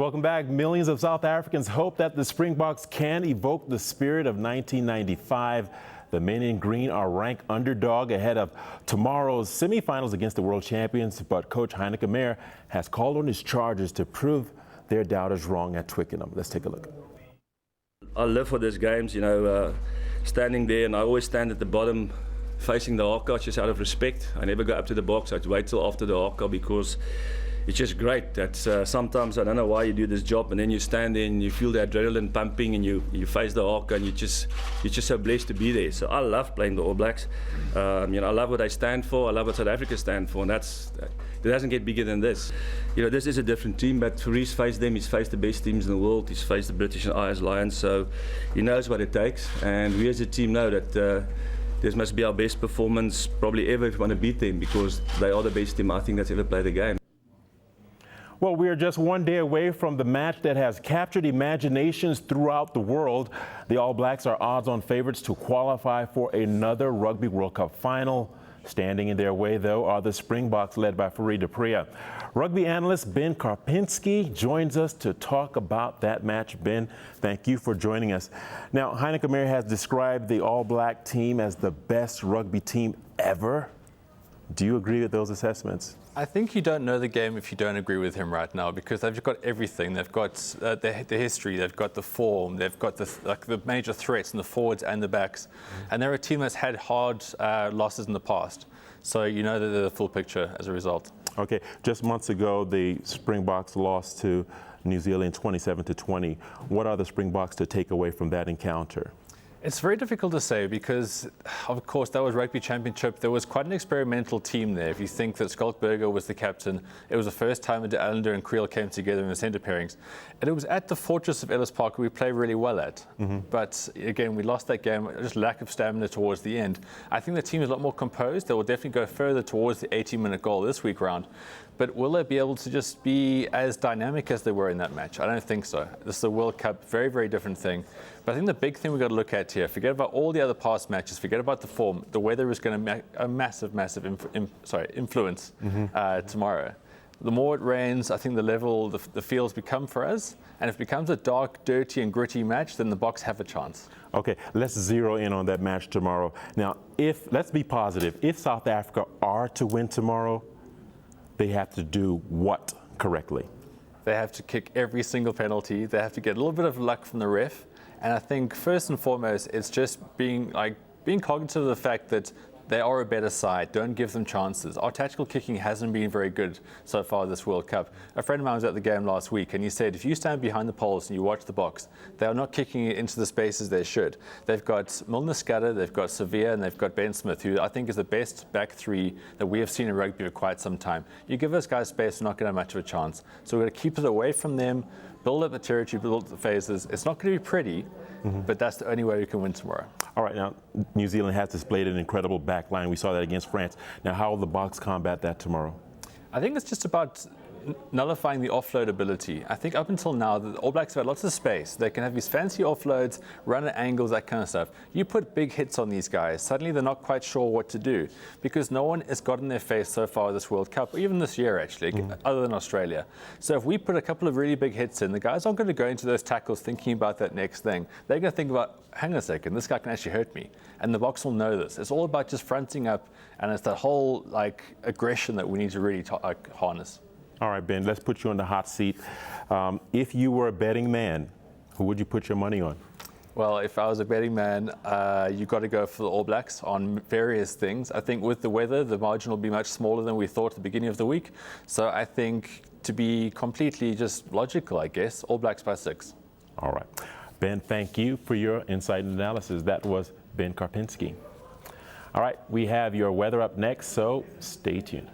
Welcome back. Millions of South Africans hope that the Springboks can evoke the spirit of 1995. The men in green are ranked underdog ahead of tomorrow's semifinals against the world champions, but Coach Heineke Meyer has called on his Chargers to prove their doubters wrong at Twickenham. Let's take a look. I live for these games, standing there, and I always stand at the bottom facing the haka just out of respect. I never go up to the box. I'd wait till after the haka because it's just great that sometimes I don't know why you do this job, and then you stand there and you feel the adrenaline pumping, and you face the haka, and you're just so blessed to be there. So I love playing the All Blacks. I love what they stand for. I love what South Africa stand for, and it doesn't get bigger than this. This is a different team, but Faris faced them. He's faced the best teams in the world. He's faced the British and Irish Lions, so he knows what it takes. And we as a team know that this must be our best performance probably ever if we want to beat them, because they are the best team I think that's ever played the game. Well, we are just one day away from the match that has captured imaginations throughout the world. The All Blacks are odds-on favorites to qualify for another Rugby World Cup final. Standing in their way, though, are the Springboks led by Farid Aprea. Rugby analyst Ben Karpinski joins us to talk about that match. Ben, thank you for joining us. Now, Heineke Meyer has described the All Black team as the best rugby team ever. Do you agree with those assessments? I think you don't know the game if you don't agree with him right now, because they've got everything. They've got the history, they've got the form, they've got the major threats in the forwards and the backs. And they're a team that's had hard losses in the past. So you know that they're the full picture as a result. Okay, just months ago, the Springboks lost to New Zealand 27-20. What are the Springboks to take away from that encounter? It's very difficult to say because, of course, that was Rugby Championship. There was quite an experimental team there. If you think that Skalkberger was the captain, it was the first time that Allender and Creel came together in the centre pairings. And it was at the Fortress of Ellis Park we played really well at. But again, we lost that game, just lack of stamina towards the end. I think the team is a lot more composed. They will definitely go further towards the 80-minute goal this week round. But will they be able to just be as dynamic as they were in that match? I don't think so. This is a World Cup, very, very different thing. But I think the big thing we've got to look at here, forget about all the other past matches, forget about the form. The weather is going to make a massive influence tomorrow. The more it rains, I think the fields become for us. And if it becomes a dark, dirty and gritty match, then the Boks have a chance. Okay, let's zero in on that match tomorrow. Now, let's be positive. If South Africa are to win tomorrow, they have to do what correctly? They have to kick every single penalty. They have to get a little bit of luck from the ref. And I think first and foremost, it's just being cognizant of the fact that they are a better side. Don't give them chances. Our tactical kicking hasn't been very good so far this World Cup. A friend of mine was at the game last week, and he said, if you stand behind the poles and you watch the box, they are not kicking it into the spaces they should. They've got Milner Scudder, they've got Sevilla, and they've got Ben Smith, who I think is the best back three that we have seen in rugby for quite some time. You give those guys space, we're not going to have much of a chance. So we're going to keep it away from them, build up the territory, build up the phases. It's not going to be pretty, but that's the only way we can win tomorrow. All right, now, New Zealand has displayed an incredible back line. We saw that against France. Now, how will the Boks combat that tomorrow? I think it's just about nullifying the offload ability. I think up until now, the All Blacks have had lots of space. They can have these fancy offloads, run at angles, that kind of stuff. You put big hits on these guys, suddenly they're not quite sure what to do, because no one has got in their face so far this World Cup, or even this year actually, other than Australia. So if we put a couple of really big hits in, the guys aren't going to go into those tackles thinking about that next thing. They're going to think about, hang on a second, this guy can actually hurt me. And the Boks will know this. It's all about just fronting up, and it's that whole aggression that we need to really harness. All right, Ben, let's put you on the hot seat. If you were a betting man, who would you put your money on? Well, if I was a betting man, you've got to go for the All Blacks on various things. I think with the weather, the margin will be much smaller than we thought at the beginning of the week. So I think, to be completely just logical, I guess, All Blacks by 6. All right. Ben, thank you for your insight and analysis. That was Ben Karpinski. All right, we have your weather up next, so stay tuned.